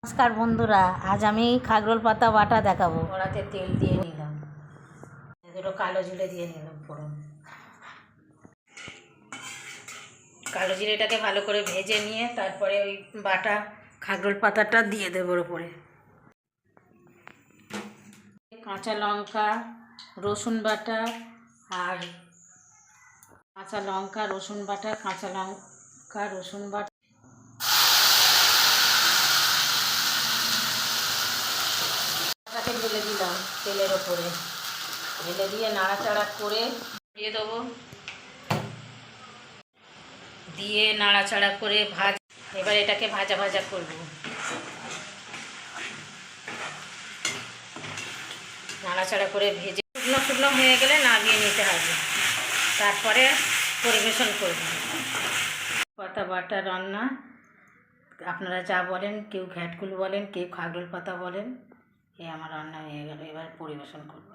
নমস্কার বন্ধুরা, আজ আমি খাগরোল পাতা বাটা দেখাবো। কড়াতে তেল দিয়ে নিলাম, দুটো কালো জিরে দিয়ে নিলাম ফোড়ন। কালো জিরেটাকে ভালো করে ভেজে নিয়ে তারপরে ওই বাটা খাগরোল পাতাটা দিয়ে দেবো ওপরে। কাঁচা লঙ্কা, রসুন বাটা আর কাঁচা লঙ্কা রসুন বাটা ঢেলে দিলাম তেলের ওপরে, ঢেলে দিয়ে নাড়াচাড়া করে দিয়ে দেবো, দিয়ে নাড়াচাড়া করে এবার এটাকে ভাজা ভাজা করব। নাড়াচাড়া করে ভেজে শুকনো শুকনো হয়ে গেলে নামিয়ে নিতে হবে, তারপরে পরিবেশন করব। পাতা বাটা রান্না আপনারা যা বলেন, কেউ ঘ্যাটকুল বলেন, কেউ খাগরোল পাতা বলেন। আমার রান্না হয়ে গেল, এবার পরিবেশন করব।